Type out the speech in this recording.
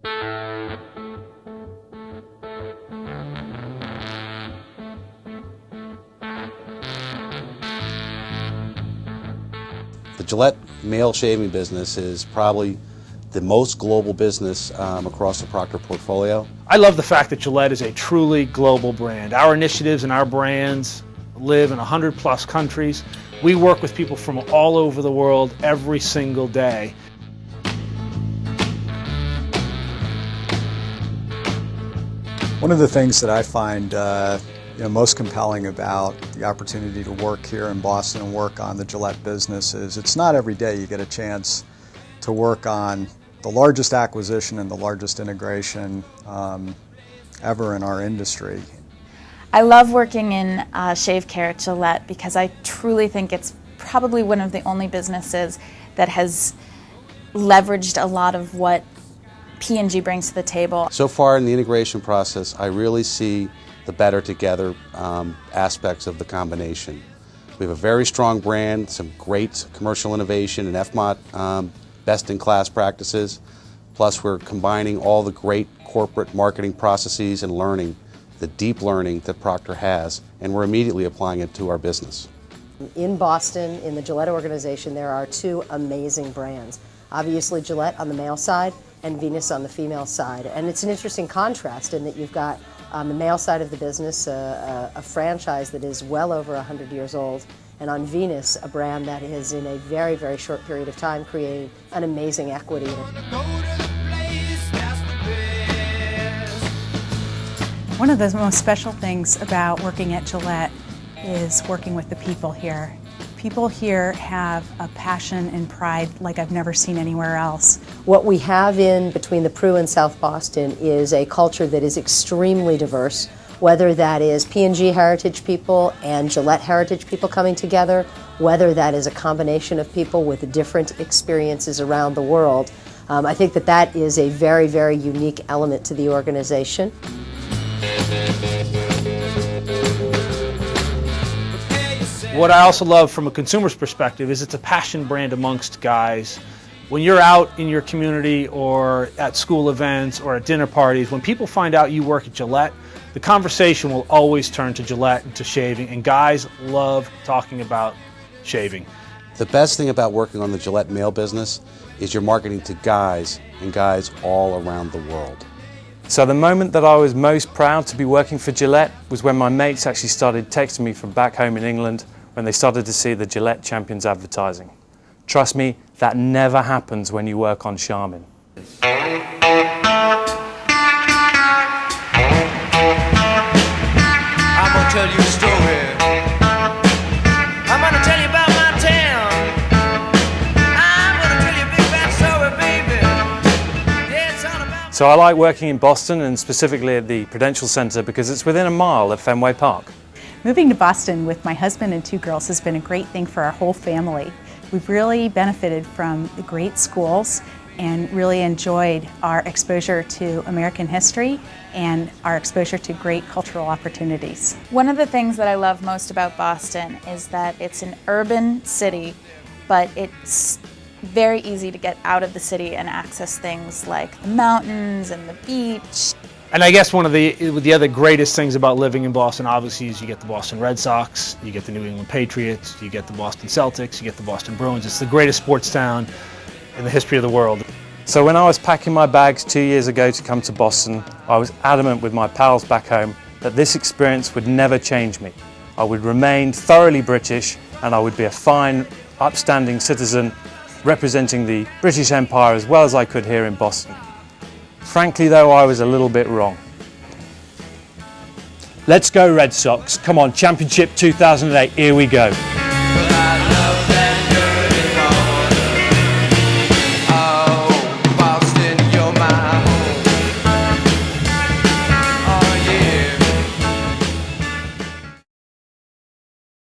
The Gillette male shaving business is probably the most global business across the Procter portfolio. I love the fact that Gillette is a truly global brand. Our initiatives and our brands live in 100+ countries. We work with people from all over the world every single day. One of the things that I find most compelling about the opportunity to work here in Boston and work on the Gillette business is it's not every day you get a chance to work on the largest acquisition and the largest integration ever in our industry. I love working in shave care at Gillette because I truly think it's probably one of the only businesses that has leveraged a lot of what P&G brings to the table. So far in the integration process, I really see the better together aspects of the combination. We have a very strong brand, some great commercial innovation and FMOT best-in-class practices, plus we're combining all the great corporate marketing processes and learning, the deep learning that Procter has, and we're immediately applying it to our business. In Boston, in the Gillette organization, there are two amazing brands. Obviously Gillette on the male side and Venus on the female side. And it's an interesting contrast in that you've got on the male side of the business a franchise that is well over 100 years old, and on Venus a brand that has in a very, very short period of time created an amazing equity. One of the most special things about working at Gillette is working with the people here. People here have a passion and pride like I've never seen anywhere else. What we have in between the Prue and South Boston is a culture that is extremely diverse, whether that is P&G heritage people and Gillette heritage people coming together, whether that is a combination of people with different experiences around the world. I think that that is a very, very unique element to the organization. What I also love from a consumer's perspective is it's a passion brand amongst guys. When you're out in your community or at school events or at dinner parties, when people find out you work at Gillette, the conversation will always turn to Gillette and to shaving, and guys love talking about shaving. The best thing about working on the Gillette male business is you're marketing to guys, and guys all around the world. So the moment that I was most proud to be working for Gillette was when my mates actually started texting me from back home in England when they started to see the Gillette Champions advertising. Trust me, that never happens when you work on Charmin. I'm gonna tell you a story. I'm gonna tell you about my town. I'm gonna tell you a big bad story, baby. Yeah, it's all about... So I like working in Boston and specifically at the Prudential Center because it's within a mile of Fenway Park. Moving to Boston with my husband and two girls has been a great thing for our whole family. We've really benefited from the great schools and really enjoyed our exposure to American history and our exposure to great cultural opportunities. One of the things that I love most about Boston is that it's an urban city, but it's very easy to get out of the city and access things like the mountains and the beach. And I guess one of the other greatest things about living in Boston, obviously, is you get the Boston Red Sox, you get the New England Patriots, you get the Boston Celtics, you get the Boston Bruins. It's the greatest sports town in the history of the world. So when I was packing my bags 2 years ago to come to Boston, I was adamant with my pals back home that this experience would never change me. I would remain thoroughly British and I would be a fine, upstanding citizen representing the British Empire as well as I could here in Boston. Frankly though, I was a little bit wrong. Let's go Red Sox. Come on, Championship 2008, here we go.